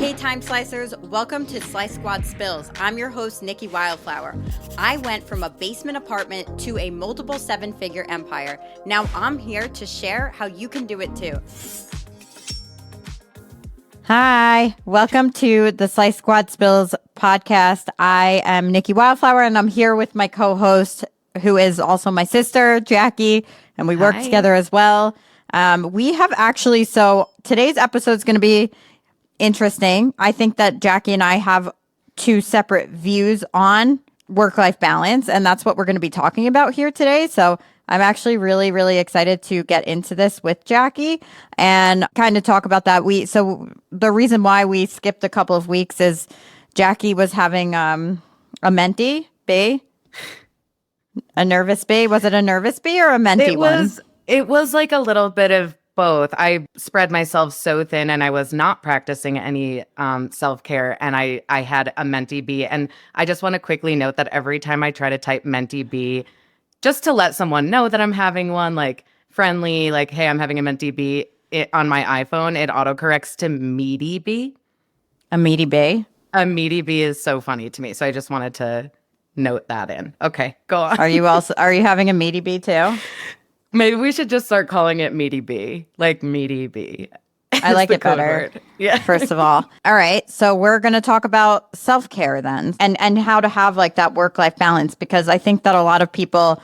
Hey Time Slicers, welcome to Slice Squad Spills. I'm your host, Nikki Wildflower. I went from a basement apartment to a multiple seven-figure empire. Now I'm here to share how you can do it too. Hi, welcome to the Slice Squad Spills podcast. I am Nikki Wildflower and I'm here with my co-host, who is also my sister, Jackie, and we work together as well. We have actually, so today's episode is going to be interesting. I think that Jackie and I have two separate views on work-life balance, and that's what we're going to be talking about here today. So I'm actually really, really excited to get into this with Jackie and kind of talk about that. So the reason why we skipped a couple of weeks is Jackie was having a mentee bee, a nervous bee. Was it a nervous bee or a mentee one? It was like a little bit of both. I spread myself so thin and I was not practicing any self-care, and I had a mentee bee. And I just want to quickly note that every time I try to type mentee bee, just to let someone know that I'm having one, like friendly, like, hey, I'm having a mentee bee, on my iPhone, it autocorrects to meaty bee. A meaty bee? A meaty bee is so funny to me. So I just wanted to note that in. Okay, go on. Are you having a meaty bee too? Maybe we should just start calling it meaty bee, like meaty bee. I like it better. Word. Yeah. First of all. All right. So we're going to talk about self-care then and how to have like that work-life balance, because I think that a lot of people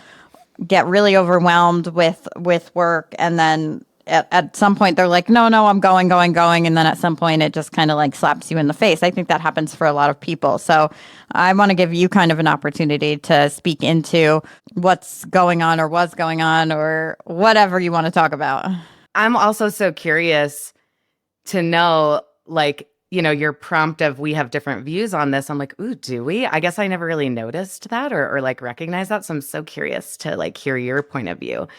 get really overwhelmed with work, and then at some point they're like, no, I'm going. And then at some point it just kind of like slaps you in the face. I think that happens for a lot of people. So I want to give you kind of an opportunity to speak into what's going on or was going on or whatever you want to talk about. I'm also so curious to know, like, you know, your prompt of we have different views on this. I'm like, ooh, do we? I guess I never really noticed that or like recognize that. So I'm so curious to like hear your point of view.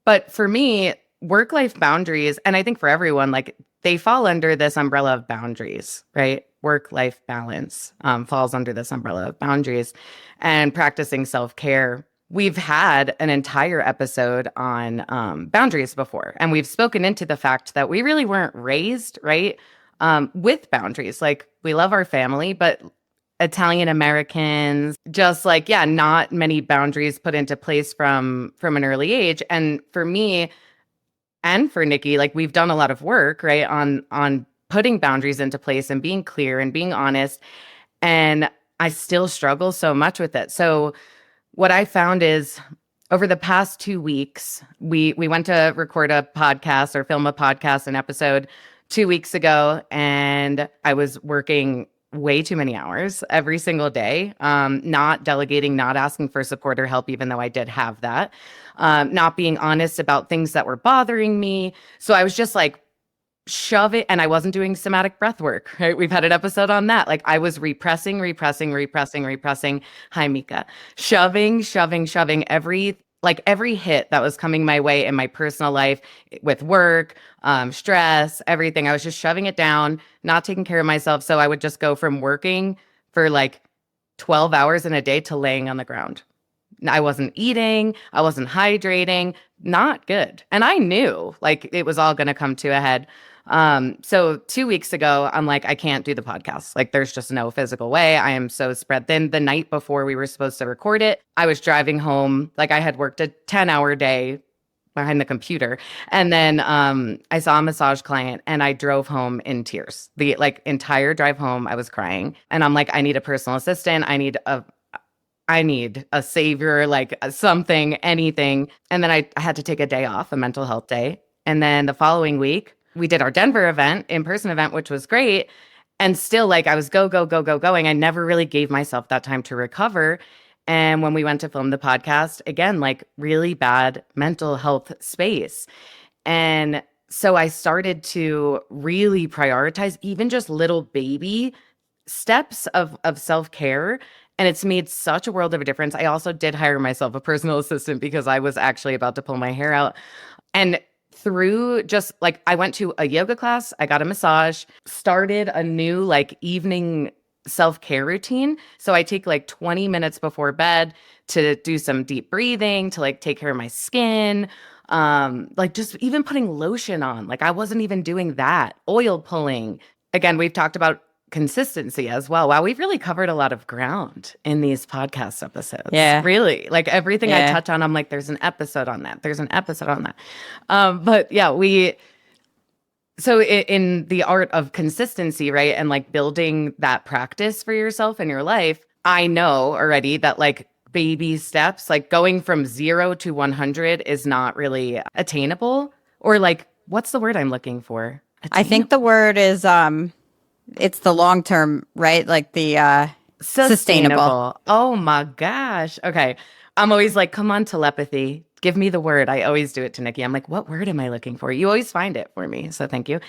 But for me, work-life boundaries, and I think for everyone, like they fall under this umbrella of boundaries, right? Work-life balance falls under this umbrella of boundaries, and practicing self-care. We've had an entire episode on boundaries before, and we've spoken into the fact that we really weren't raised, right, with boundaries. Like, we love our family, but Italian Americans, just like, yeah, not many boundaries put into place from an early age. And for me, and for Nikki, like we've done a lot of work, right, on putting boundaries into place and being clear and being honest. And I still struggle so much with it. So what I found is over the past 2 weeks, we went to record a podcast or film a podcast, an episode 2 weeks ago, and I was working way too many hours every single day, not delegating, not asking for support or help, even though I did have that, not being honest about things that were bothering me. So I was just like, shove it. And I wasn't doing somatic breath work, right? We've had an episode on that. Like I was repressing. Hi, Mika. Shoving every hit that was coming my way in my personal life with work, stress, everything. I was just shoving it down, not taking care of myself. So I would just go from working for like 12 hours in a day to laying on the ground. I wasn't eating. I wasn't hydrating. Not good. And I knew like it was all going to come to a head. So 2 weeks ago, I'm like, I can't do the podcast. Like there's just no physical way. I am so spread thin. The night before we were supposed to record it, I was driving home. Like I had worked a 10-hour day behind the computer. And then, I saw a massage client and I drove home in tears. The like entire drive home, I was crying, and I'm like, I need a personal assistant. I need a savior, like something, anything. And then I had to take a day off, a mental health day. And then the following week, we did our Denver event, in-person event, which was great. And still like I was going. I never really gave myself that time to recover. And when we went to film the podcast, again, like really bad mental health space. And so I started to really prioritize even just little baby steps of self-care. And it's made such a world of a difference. I also did hire myself a personal assistant because I was actually about to pull my hair out. And through just like, I went to a yoga class, I got a massage, started a new like evening self-care routine. So I take like 20 minutes before bed to do some deep breathing, to like take care of my skin, like just even putting lotion on. Like I wasn't even doing that. Oil pulling, again, we've talked about consistency as well. Wow, we've really covered a lot of ground in these podcast episodes. Yeah. Really. Like everything I Yeah. touch on, I'm like, there's an episode on that. There's an episode on that. But yeah, so in the art of consistency, right? And like building that practice for yourself in your life, I know already that like baby steps, like going from 0 to 100 is not really attainable, or like, what's the word I'm looking for? I think the word is it's the long term, right? Like the sustainable. Oh my gosh. Okay. I'm always like, come on, telepathy. Give me the word. I always do it to Nikki. I'm like, what word am I looking for? You always find it for me. So thank you.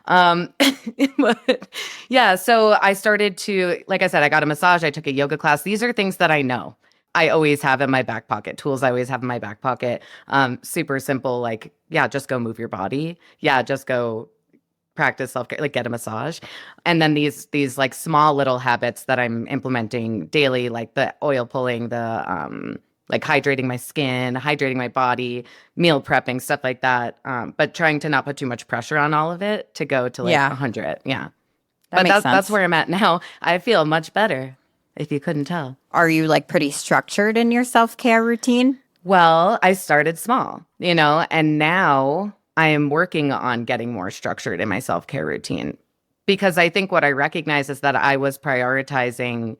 But yeah, so I started to, like I said, I got a massage. I took a yoga class. These are things that I know. I always have in my back pocket. Tools I always have in my back pocket. Super simple. Like, yeah, just go move your body. Yeah, just go practice self-care, like get a massage. And then these like small little habits that I'm implementing daily, like the oil pulling, the like hydrating my skin, hydrating my body, meal prepping, stuff like that. But trying to not put too much pressure on all of it to go to like 100. Yeah. That makes sense. That's where I'm at now. I feel much better, if you couldn't tell. Are you like pretty structured in your self-care routine? Well, I started small, and now I am working on getting more structured in my self-care routine, because I think what I recognize is that I was prioritizing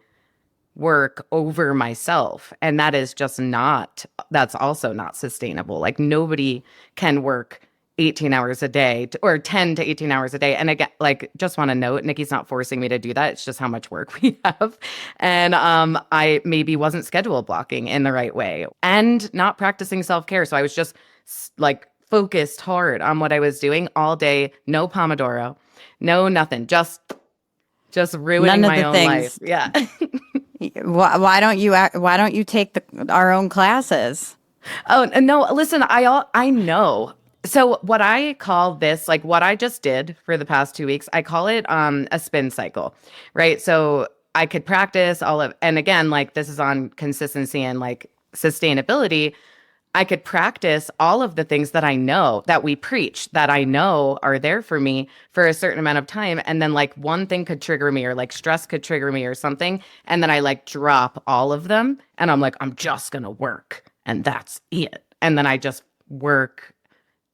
work over myself. And that's also not sustainable. Like nobody can work 18 hours a day or 10 to 18 hours a day. And again, like, just want to note, Nikki's not forcing me to do that. It's just how much work we have. And I maybe wasn't schedule blocking in the right way and not practicing self-care. So I was just like focused hard on what I was doing all day. No Pomodoro, no nothing, just ruining my own life. Yeah. Why don't you take our own classes? Oh, no, listen, I know. So what I call this, like what I just did for the past 2 weeks, I call it a spin cycle, right? So I could practice and again, like this is on consistency and like sustainability. I could practice all of the things that I know that we preach, that I know are there for me for a certain amount of time. And then like one thing could trigger me, or like stress could trigger me or something. And then I like drop all of them. And I'm like, I'm just going to work. And that's it. And then I just work.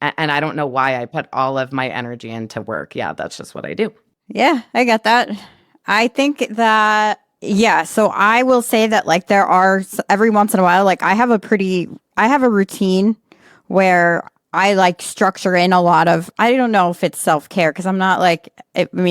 And I don't know why I put all of my energy into work. Yeah, that's just what I do. Yeah, I get that. I think that, yeah. So I will say that like there are every once in a while, like I have a routine where I like structure in a lot of, I don't know if it's self-care, because I'm not like,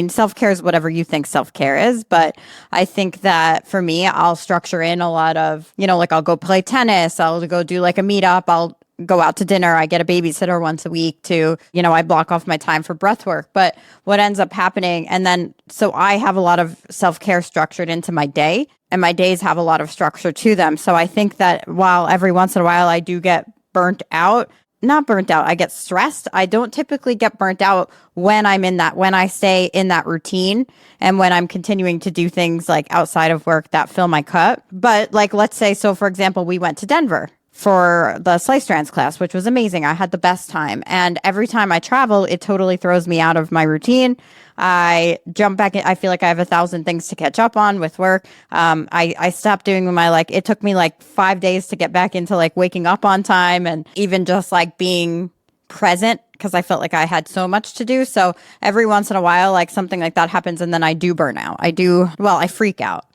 self-care is whatever you think self-care is. But I think that for me, I'll structure in a lot of, like I'll go play tennis. I'll go do like a meetup. I'll go out to dinner. I get a babysitter once a week to, I block off my time for breath work. But what ends up happening, and then, so I have a lot of self-care structured into my day, and my days have a lot of structure to them. So I think that while every once in a while I do get not burnt out, I get stressed. I don't typically get burnt out when when I stay in that routine and when I'm continuing to do things like outside of work that fill my cup. But like, let's say, so for example, we went to Denver for the slice strands class, which was amazing. I had the best time. And every time I travel, it totally throws me out of my routine. I jump back in. I feel like I have 1,000 things to catch up on with work. I stopped doing it took me like 5 days to get back into like waking up on time and even just like being present, because I felt like I had so much to do. So every once in a while, like something like that happens, and then I do burn out. I freak out.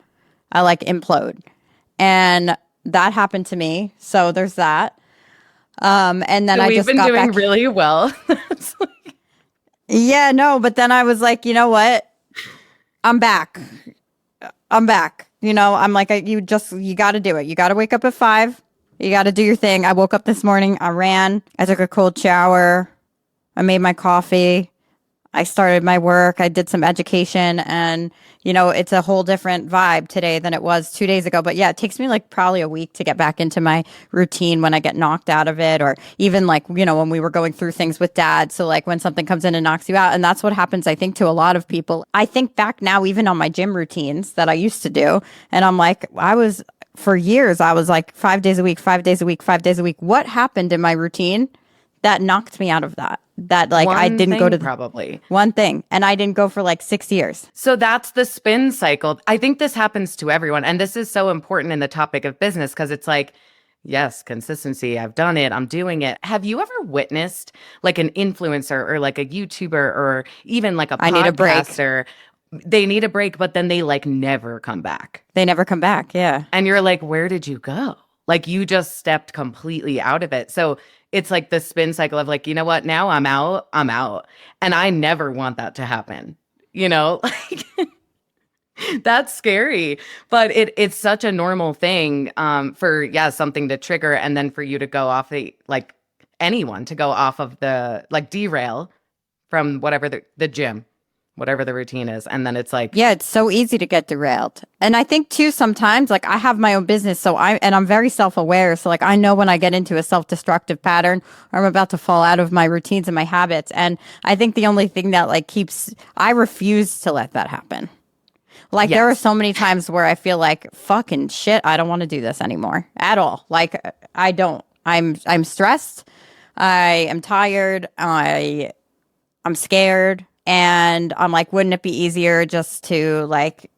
I like implode. And that happened to me. So there's that. And then I just got back. We've been doing really well. Yeah, no, but then I was like, you know what? I'm back. I'm like, you got to do it. You got to wake up at 5. You got to do your thing. I woke up this morning. I ran. I took a cold shower. I made my coffee. I started my work. I did some education, and it's a whole different vibe today than it was 2 days ago. But yeah, it takes me like probably a week to get back into my routine when I get knocked out of it, or even like, when we were going through things with Dad. So like when something comes in and knocks you out, and that's what happens, I think, to a lot of people. I think back now, even on my gym routines that I used to do, and I'm like, for years, I was like 5 days a week, 5 days a week, 5 days a week. What happened in my routine that knocked me out of that. That like I One didn't go to thing, probably. one thing, and I didn't go for like 6 years. So that's the spin cycle. I think this happens to everyone. And this is so important in the topic of business because it's like, yes, consistency. I've done it. I'm doing it. Have you ever witnessed like an influencer or like a YouTuber or even like a I need a break. podcaster? They need a break, but then they like never come back. They never come back. Yeah. And you're like, where did you go? Like you just stepped completely out of it. So it's like the spin cycle of like, you know what? Now I'm out. I'm out. And I never want that to happen. You know, like that's scary. But it's such a normal thing for, yeah, something to trigger. And then for you to go off like anyone to go off of the, like derail from whatever the gym, whatever the routine is. And then it's like, yeah, it's so easy to get derailed. And I think too, sometimes like I have my own business. So I'm very self-aware. So like I know when I get into a self-destructive pattern or I'm about to fall out of my routines and my habits. And I think the only thing that like I refuse to let that happen. Like there are so many times where I feel like fucking shit, I don't want to do this anymore at all. Like I don't. I'm stressed. I am tired. I'm scared. And I'm like, wouldn't it be easier just to like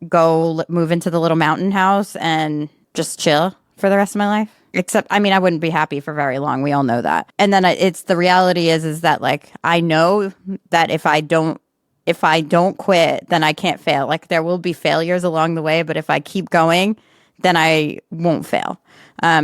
go move into the little mountain house and just chill for the rest of my life? Except, I mean, I wouldn't be happy for very long. We all know that. And then it's the reality is that like, I know that if I don't quit, then I can't fail. Like there will be failures along the way, but if I keep going, then I won't fail.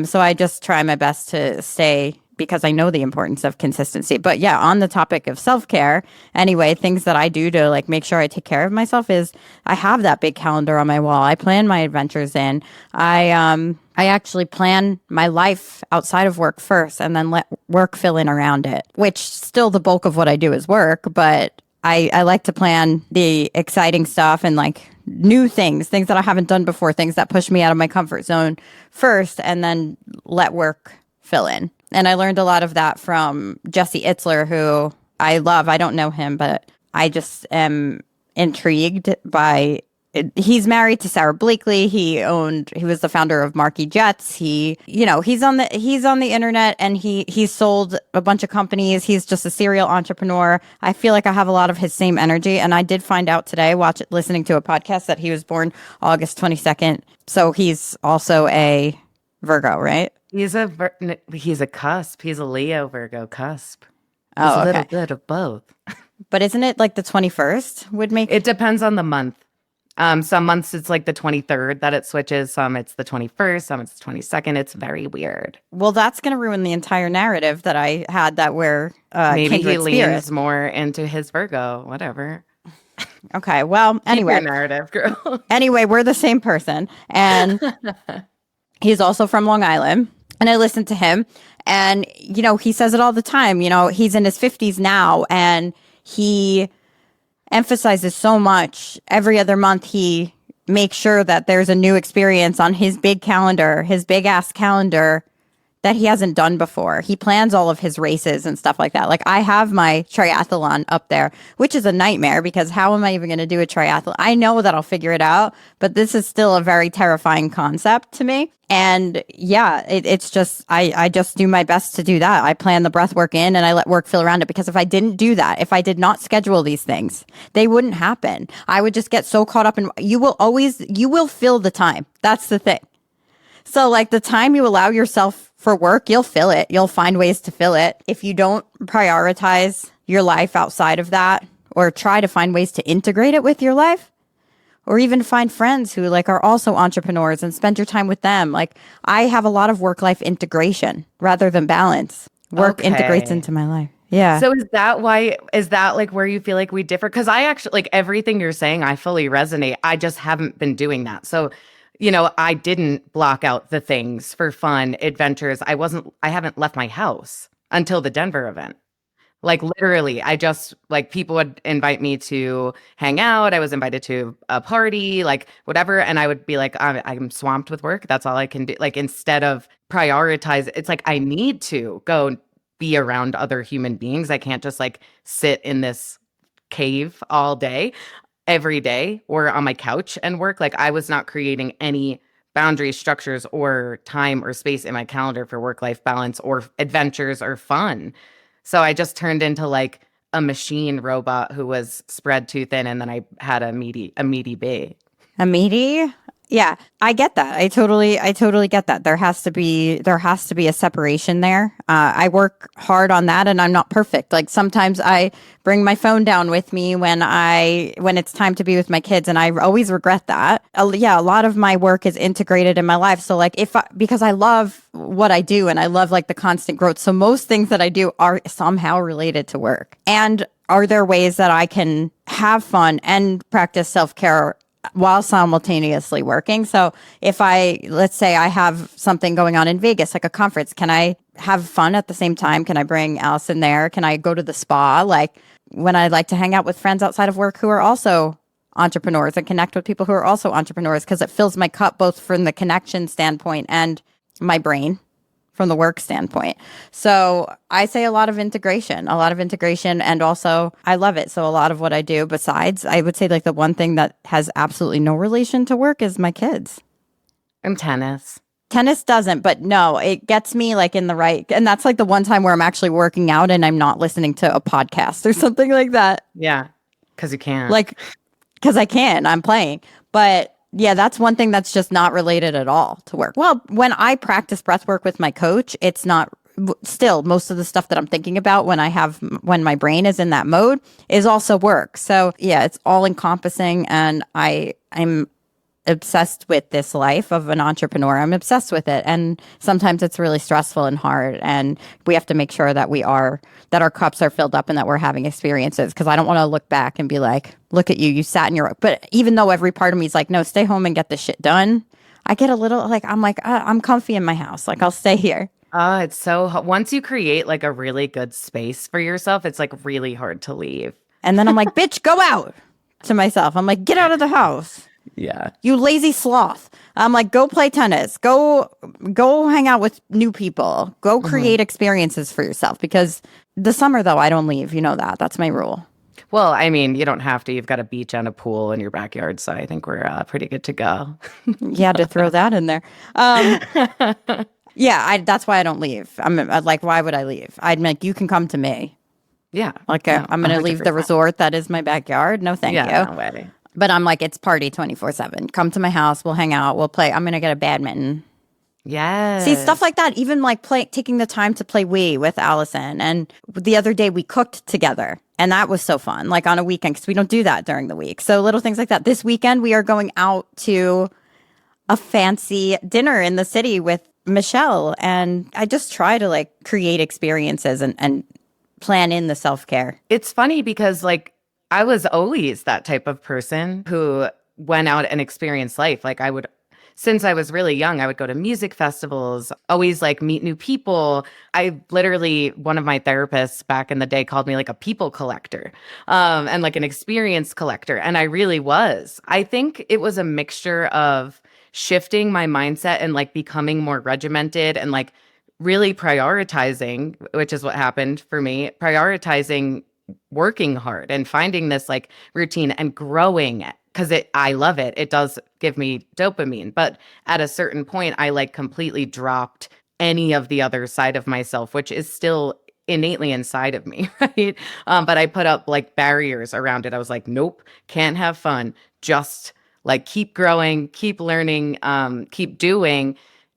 So I just try my best to stay because I know the importance of consistency. But yeah, on the topic of self-care, anyway, things that I do to like make sure I take care of myself is I have that big calendar on my wall. I plan my adventures in. I actually plan my life outside of work first and then let work fill in around it, which still the bulk of what I do is work, but I like to plan the exciting stuff and like new things that I haven't done before, things that push me out of my comfort zone first, and then let work fill in. And I learned a lot of that from Jesse Itzler, who I love. I don't know him, but I just am intrigued by it. He's married to Sarah Blakely. He was the founder of Marquis Jets. He's on the internet and he's sold a bunch of companies. He's just a serial entrepreneur. I feel like I have a lot of his same energy. And I did find out today, listening to a podcast, that he was born August 22nd. So he's also a Virgo, right? he's a cusp. He's a Leo Virgo cusp. He's Oh, a little okay. bit of both. But isn't it like the 21st would make It depends on the month. Some months it's like the 23rd that it switches. Some it's the 21st. Some it's the 22nd. It's very weird. Well, that's going to ruin the entire narrative that I had that we're Maybe he kindred leans spirits. more into his Virgo. Whatever. Okay, well, Keep anyway. your narrative, girl. Anyway, we're the same person. And he's also from Long Island. And I listened to him. And, he says it all the time. He's in his 50s now. And he emphasizes so much. Every other month, he makes sure that there's a new experience on his big calendar, his big ass calendar that he hasn't done before. He plans all of his races and stuff like that. Like I have my triathlon up there, which is a nightmare because how am I even going to do a triathlon? I know that I'll figure it out, but this is still a very terrifying concept to me. And yeah, it's just, I just do my best to do that. I plan the breath work in and I let work fill around it, because if I didn't do that, if I did not schedule these things, they wouldn't happen. I would just get so caught up in, you will fill the time. That's the thing. So like the time you allow yourself for work, you'll fill it. You'll find ways to fill it. If you don't prioritize your life outside of that, or try to find ways to integrate it with your life, or even find friends who like are also entrepreneurs and spend your time with them. Like I have a lot of work-life integration rather than balance. Work integrates into my life. Yeah. So is that like where you feel like we differ? Because I actually, like, everything you're saying, I fully resonate. I just haven't been doing that. So, I didn't block out the things for fun, adventures. I haven't left my house until the Denver event. Like literally, I just, like, people would invite me to hang out. I was invited to a party, like whatever. And I would be like, I'm swamped with work. That's all I can do. Like, instead of prioritize, it's like, I need to go be around other human beings. I can't just like sit in this cave all day, every day, or on my couch and work. Like I was not creating any boundaries, structures, or time or space in my calendar for work-life balance or adventures or fun. So I just turned into like a machine robot who was spread too thin, and then I had a meaty bee. A meaty? Yeah, I get that. I totally get that. There has to be a separation there. I work hard on that, and I'm not perfect. Like sometimes I bring my phone down with me when it's time to be with my kids, and I always regret that. Yeah, a lot of my work is integrated in my life. So like because I love what I do and I love like the constant growth. So most things that I do are somehow related to work. And are there ways that I can have fun and practice self-care while simultaneously working? So if let's say I have something going on in Vegas, like a conference, can I have fun at the same time? Can I bring Allison there? Can I go to the spa? Like when I like to hang out with friends outside of work who are also entrepreneurs and connect with people who are also entrepreneurs, because it fills my cup both from the connection standpoint and my brain from the work standpoint. So I say a lot of integration, and also I love it. So a lot of what I do besides, I would say like the one thing that has absolutely no relation to work is my kids. And tennis. Tennis doesn't, but no, it gets me like in the right. And that's like the one time where I'm actually working out and I'm not listening to a podcast or something like that. Yeah, because you can't. Like, because I can, I'm playing. But yeah, that's one thing that's just not related at all to work. Well, when I practice breath work with my coach, it's not still most of the stuff that I'm thinking about when my brain is in that mode is also work. So yeah, it's all encompassing, and I'm obsessed with this life of an entrepreneur. I'm obsessed with it. And sometimes it's really stressful and hard. And we have to make sure that that our cups are filled up and that we're having experiences. Because I don't want to look back and be like, look at you sat in your, but even though every part of me is like, no, stay home and get this shit done. I get a little like, I'm comfy in my house. Like I'll stay here. Oh, it's so, once you create like a really good space for yourself, it's like really hard to leave. And then I'm like, bitch, go out to myself. I'm like, get out of the house. Yeah. You lazy sloth. I'm like, go play tennis. Go hang out with new people. Go create experiences for yourself. Because the summer, though, I don't leave. You know that. That's my rule. Well, I mean, you don't have to. You've got a beach and a pool in your backyard. So I think we're pretty good to go. You had to throw that in there. Yeah, that's why I don't leave. I'm like, why would I leave? I'd like, you can come to me. Yeah. Like, I'm going to leave the resort that is my backyard. No, thank you. No way. But I'm like, it's party 24/7. Come to my house. We'll hang out. We'll play. I'm going to get a badminton. Yes. See, stuff like that. Even like taking the time to play Wii with Allison. And the other day we cooked together. And that was so fun. Like on a weekend, because we don't do that during the week. So little things like that. This weekend, we are going out to a fancy dinner in the city with Michelle. And I just try to like create experiences and plan in the self-care. It's funny because like, I was always that type of person who went out and experienced life. Like since I was really young, I would go to music festivals, always like meet new people. One of my therapists back in the day called me like a people collector, and like an experience collector. And I really was. I think it was a mixture of shifting my mindset and like becoming more regimented and like really prioritizing, which is what happened for me, prioritizing working hard and finding this like routine and growing because I love it. It does give me dopamine. But at a certain point, I like completely dropped any of the other side of myself, which is still innately inside of me, right? But I put up like barriers around it. I was like, nope, can't have fun. Just like keep growing, keep learning, keep doing.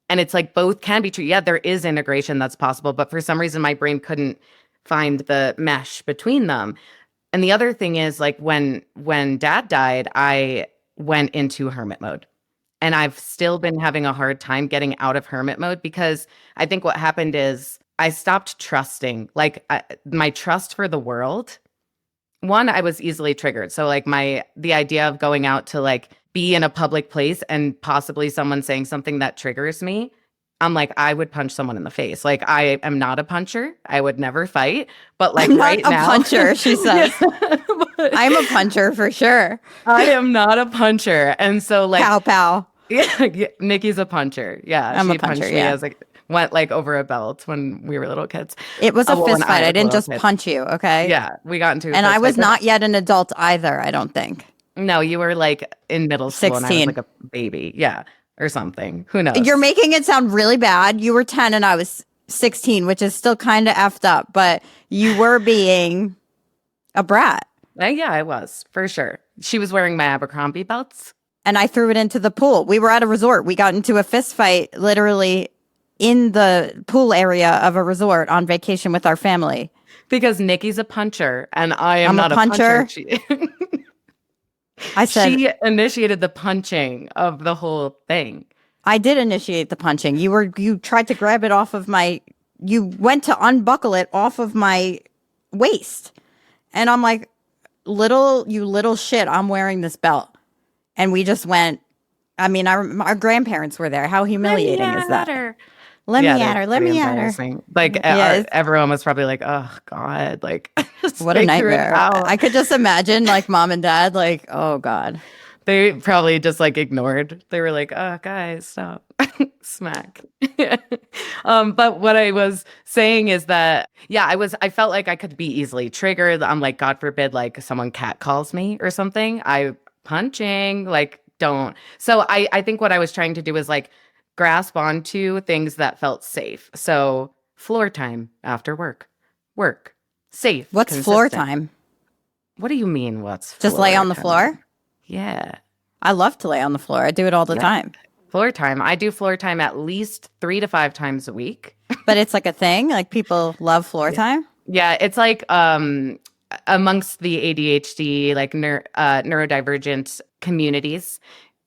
And it's like both can be true. Yeah, there is integration that's possible. But for some reason, my brain couldn't find the mesh between them. And the other thing is like when dad died, I went into hermit mode. And I've still been having a hard time getting out of hermit mode because I think what happened is I stopped trusting, like my trust for the world. One, I was easily triggered. So like the idea of going out to like be in a public place and possibly someone saying something that triggers me, I'm like, I would punch someone in the face. Like, I am not a puncher. I would never fight. But like right now, I'm not a puncher, she says. I'm a puncher for sure. I am not a puncher. And so like, pow, pow. Yeah, Nikki's a puncher. Yeah, I'm she a puncher, punched me as like went like over a belt when we were little kids. It was a fist fight. I didn't just punch you, okay? Yeah, we got into a and fist I was fight. not yet an adult either, I don't think. No, you were like in middle school 16. and I was like a baby. Yeah. or something. Who knows? You're making it sound really bad. You were 10 and I was 16, which is still kind of effed up, but you were being a brat. Yeah, I was, for sure. She was wearing my Abercrombie belts. And I threw it into the pool. We were at a resort. We got into a fist fight literally in the pool area of a resort on vacation with our family. Because Nikki's a puncher and I am I'm not a puncher. I said she initiated the punching of the whole thing. I did initiate the punching. You tried to grab it off of you went to unbuckle it off of my waist. And I'm like, you little shit, I'm wearing this belt. And we just went, I mean, our grandparents were there. How humiliating is that? Let me at her. Let me at her. Like, everyone was probably like, oh, God. Like, what a nightmare. I could just imagine, like, mom and dad, like, oh, God. They probably just, like, ignored. They were like, oh, guys, stop. Smack. But what I was saying is that, I felt like I could be easily triggered. I'm like, God forbid, like, someone catcalls me or something. Punching, like, don't. So I think what I was trying to do was, like, grasp onto things that felt safe. So floor time after work, safe. What's consistent. Floor time? What do you mean? What's just lay on the floor? Yeah, I love to lay on the floor. I do it all the time. Floor time. I do floor time at least 3 to 5 times a week. But it's like a thing. Like people love floor time. Yeah, it's like amongst the ADHD, like neurodivergent communities,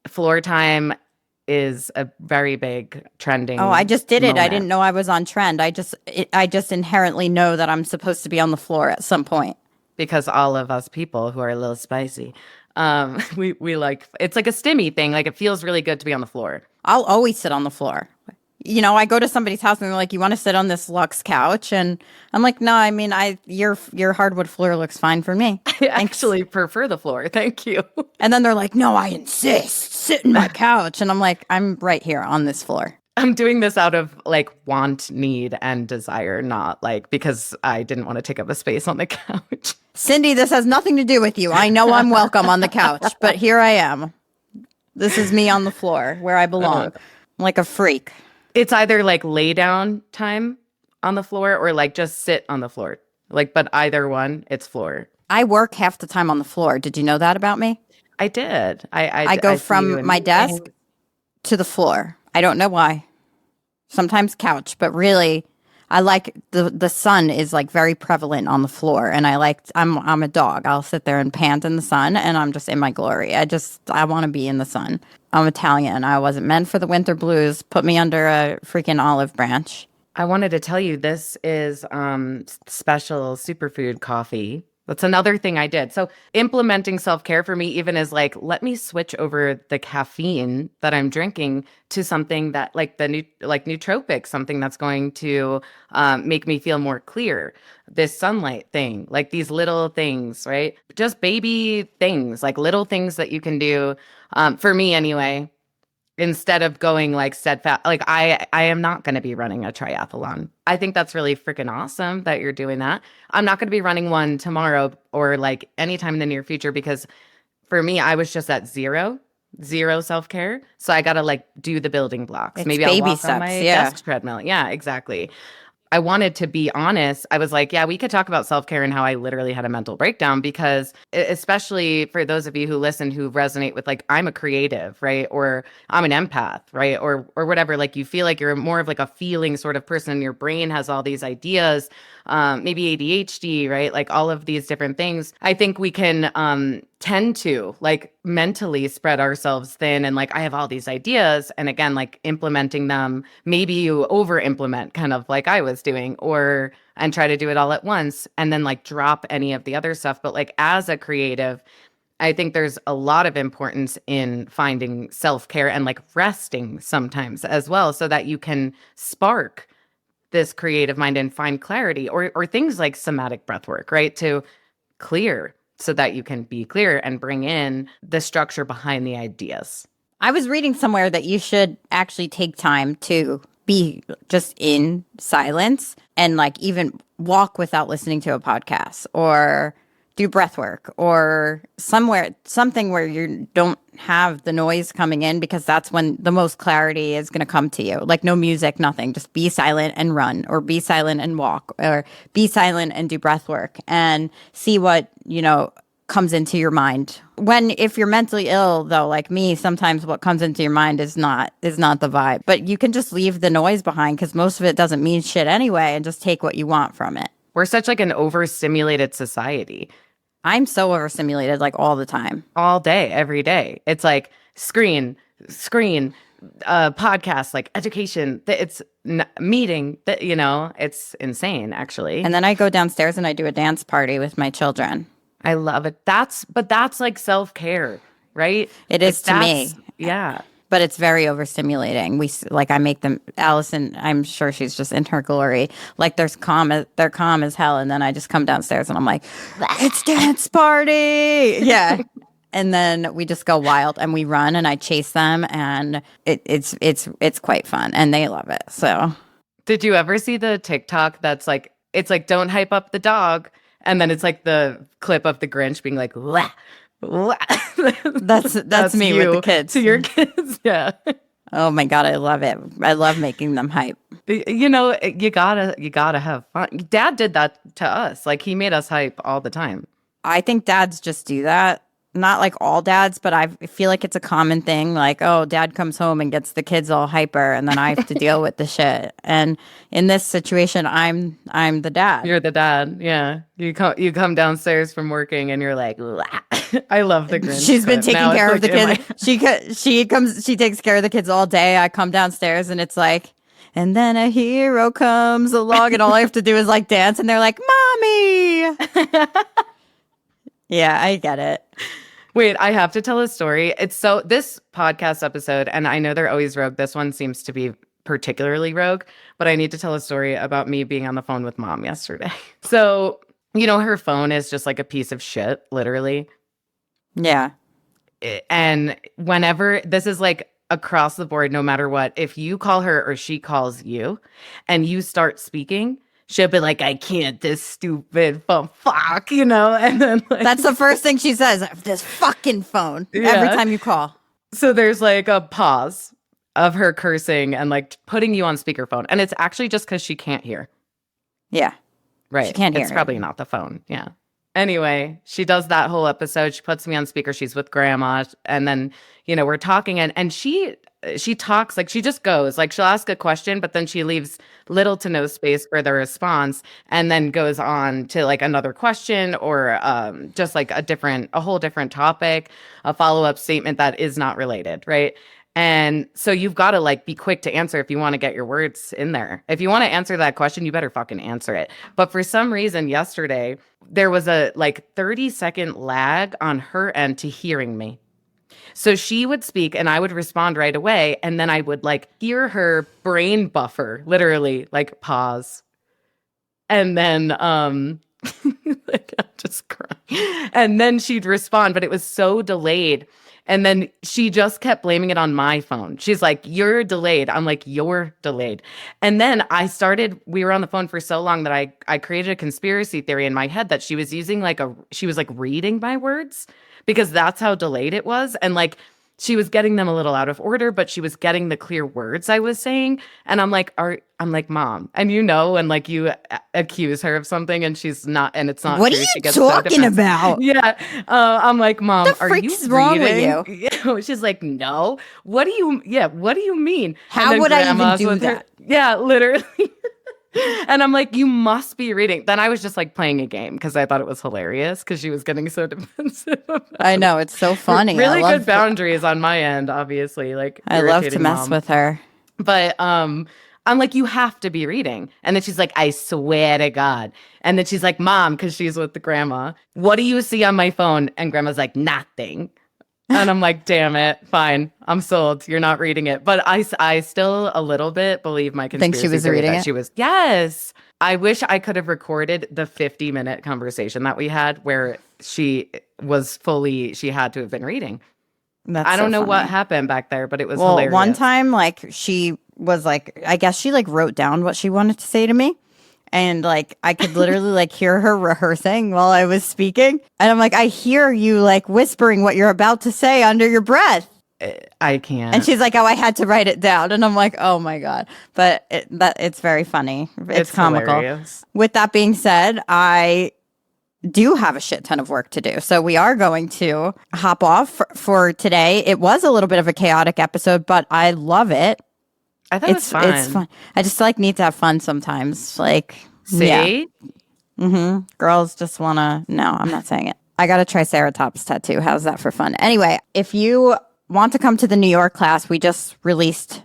floor time is a very big trending. Oh, I just did it. moment. I didn't know I was on trend. I just inherently know that I'm supposed to be on the floor at some point. Because all of us people who are a little spicy, we like, it's like a stimmy thing. Like it feels really good to be on the floor. I'll always sit on the floor. You know, I go to somebody's house and they're like, "You want to sit on this luxe couch?" And I'm like, "No, I mean, your hardwood floor looks fine for me." I actually prefer the floor. Thank you. And then they're like, "No, I insist. Sit in my couch." And I'm like, "I'm right here on this floor." I'm doing this out of like want, need, and desire, not like because I didn't want to take up a space on the couch. Cindy, this has nothing to do with you. I know I'm welcome on the couch, but here I am. This is me on the floor where I belong, like a freak. It's either like lay down time on the floor or like just sit on the floor. Like, but either one, it's floor. I work half the time on the floor. Did you know that about me? I did. I go from my desk to the floor. I don't know why. Sometimes couch, but really, I like the sun is like very prevalent on the floor, and I'm a dog. I'll sit there and pant in the sun, and I'm just in my glory. I want to be in the sun. I'm Italian. I wasn't meant for the winter blues. Put me under a freaking olive branch. I wanted to tell you this is special superfood coffee. That's another thing I did. So implementing self-care for me even is like, let me switch over the caffeine that I'm drinking to something that like nootropic, something that's going to make me feel more clear. This sunlight thing, like these little things, right? Just baby things, like little things that you can do. For me anyway, instead of going like steadfast, like I am not going to be running a triathlon. I think that's really freaking awesome that you're doing that. I'm not going to be running one tomorrow or like anytime in the near future because for me, I was just at zero self-care. So I got to like do the building blocks. Maybe I'll walk on my desk treadmill. Yeah, exactly. I wanted to be honest. I was like, yeah, we could talk about self-care and how I literally had a mental breakdown because especially for those of you who listen, who resonate with like, I'm a creative, right? Or I'm an empath, right? Or whatever, like you feel like you're more of like a feeling sort of person. Your brain has all these ideas, maybe ADHD, right? Like all of these different things. I think we can tend to like mentally spread ourselves thin and like I have all these ideas and again like implementing them, maybe you over implement kind of like I was doing and try to do it all at once and then like drop any of the other stuff. But like as a creative, I think there's a lot of importance in finding self-care and like resting sometimes as well so that you can spark this creative mind and find clarity or things like somatic breath work, right? To clear so that you can be clear and bring in the structure behind the ideas. I was reading somewhere that you should actually take time to be just in silence and like even walk without listening to a podcast or do breath work or something where you don't have the noise coming in, because that's when the most clarity is going to come to you. Like no music, nothing. Just be silent and run, or be silent and walk, or be silent and do breath work, and see what, comes into your mind. If you're mentally ill, though, like me, sometimes what comes into your mind is not the vibe. But you can just leave the noise behind, because most of it doesn't mean shit anyway, and just take what you want from it. We're such like an overstimulated society. I'm so overstimulated, like all the time. All day, every day. It's like screen, podcast, like education. It's meeting. It's insane, actually. And then I go downstairs and I do a dance party with my children. I love it. That's like self-care, right? It is to me. Yeah. But it's very overstimulating. I make them, Allison, I'm sure she's just in her glory. Like they're calm as hell. And then I just come downstairs and I'm like, it's dance party. Yeah. And then we just go wild and we run and I chase them, and it's quite fun and they love it. So did you ever see the TikTok that's like, it's like, don't hype up the dog. And then it's like the clip of the Grinch being like, wah. That's me with the kids. To your kids, yeah. Oh my God, I love it. I love making them hype. You gotta have fun. Dad did that to us. Like he made us hype all the time. I think dads just do that. Not like all dads, but I feel like it's a common thing. Like, oh, dad comes home and gets the kids all hyper, and then I have to deal with the shit. And in this situation, I'm the dad. You're the dad, yeah. You come downstairs from working, and you're like, I love the Grinch. She's been taking care of the kids. She takes care of the kids all day. I come downstairs, and it's like, and then a hero comes along, and all I have to do is like dance, and they're like, "Mommy." Yeah, I get it. Wait, I have to tell a story. This podcast episode, and I know they're always rogue. This one seems to be particularly rogue, but I need to tell a story about me being on the phone with Mom yesterday. So, her phone is just like a piece of shit, literally. Yeah. And whenever, this is like across the board, no matter what, if you call her or she calls you and you start speaking, she'll be like, I can't, this stupid phone, fuck, and then like, that's the first thing she says, this fucking phone, every time you call. So there's like a pause of her cursing and like putting you on speakerphone. And it's actually just because she can't hear. Yeah. Right. She can't hear. It's probably not the phone. Yeah. Anyway, she does that whole episode. She puts me on speaker. She's with grandma. And then, we're talking and she talks, like she just goes, like she'll ask a question, but then she leaves little to no space for the response and then goes on to like another question or just like a whole different topic, a follow-up statement that is not related, right? And so you've got to like be quick to answer if you want to get your words in there. If you want to answer that question, you better fucking answer it. But for some reason yesterday, there was a like 30-second lag on her end to hearing me. So she would speak and I would respond right away. And then I would like hear her brain buffer, literally like pause. And then, like, I'm just crying. And then she'd respond, but it was so delayed. And then she just kept blaming it on my phone. She's like, you're delayed. I'm like, you're delayed. And then we were on the phone for so long that I created a conspiracy theory in my head that she was using she was like reading my words because that's how delayed it was. And like, she was getting them a little out of order, but she was getting the clear words I was saying. And I'm like, Mom, and and like you accuse her of something and she's not, and it's not. What are you talking about? Yeah. I'm like, Mom, are you wrong reading? with you? She's like, no. What do you mean? How would I even do that? Yeah, literally. And I'm like, you must be reading. Then I was just like playing a game because I thought it was hilarious because she was getting so defensive. I know, it's so funny. Really good boundaries on my end, obviously. Like I love to mess with her. But I'm like, you have to be reading. And then she's like, I swear to God. And then she's like, Mom, because she's with the grandma, what do you see on my phone? And grandma's like, nothing. And I'm like, damn it, fine, I'm sold. You're not reading it. But I still a little bit believe my conspiracy think she was theory reading that it? she was. Yes. I wish I could have recorded the 50-minute conversation that we had where she had to have been reading. I don't know what happened back there, but it was hilarious. One time, like she was like, I guess she like wrote down what she wanted to say to me. and like I could literally like hear her rehearsing while I was speaking. And I'm like, I hear you like whispering what you're about to say under your breath. I can't. And she's like, oh, I had to write it down. And I'm like, oh my God. But it's very funny. It's comical. Hilarious. With that being said, I do have a shit ton of work to do. So we are going to hop off for today. It was a little bit of a chaotic episode, but I love it. I thought it was fun. It's fun. I just like need to have fun sometimes. Like, see? Yeah. Girls just want to, no, I'm not saying it. I got a Triceratops tattoo. How's that for fun? Anyway, if you want to come to the New York class, we just released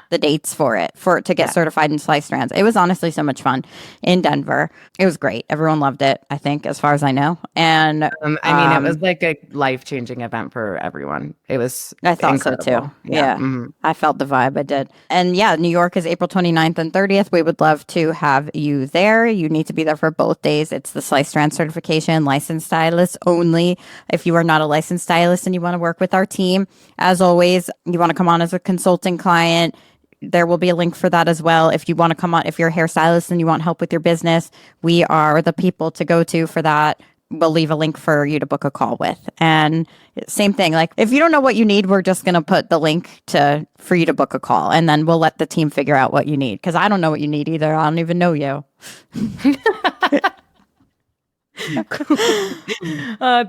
the dates for it to get certified in slice strands. It was honestly so much fun in Denver. It was great. Everyone loved it, I think, as far as I know. And it was like a life-changing event for everyone. It was I thought incredible. So too. Yeah. I felt the vibe. I did. And yeah, New York is April 29th and 30th. We would love to have you there. You need to be there for both days. It's the slice strand certification, licensed stylist only. If you are not a licensed stylist and you want to work with our team, as always, you want to come on as a consulting client, there will be a link for that as well. If you want to come on, if you're a hairstylist and you want help with your business, we are the people to go to for that. We'll leave a link for you to book a call with. And same thing, like if you don't know what you need, we're just going to put the link for you to book a call, and then we'll let the team figure out what you need. Because I don't know what you need either. I don't even know you.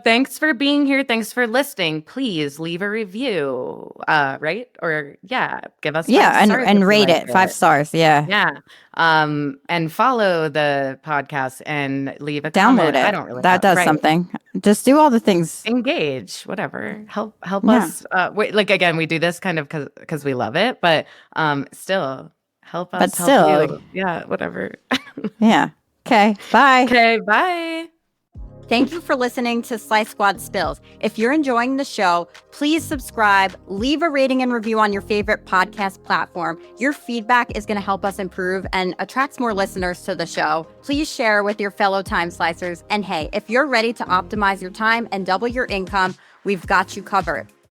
Thanks for being here. Thanks for listening. Please leave a review, right? Or give us 5 stars and rate it 5 stars. Yeah. And follow the podcast and leave a download comment. it. I don't really that know. does something. Just do all the things. Engage, whatever. Help us. Like again, we do this kind of because we love it, but still help us. But still, whatever. Yeah. Okay. Bye. Okay. Bye. Thank you for listening to Slice Squad Spills. If you're enjoying the show, please subscribe, leave a rating and review on your favorite podcast platform. Your feedback is going to help us improve and attracts more listeners to the show. Please share with your fellow time slicers. And hey, if you're ready to optimize your time and double your income, we've got you covered.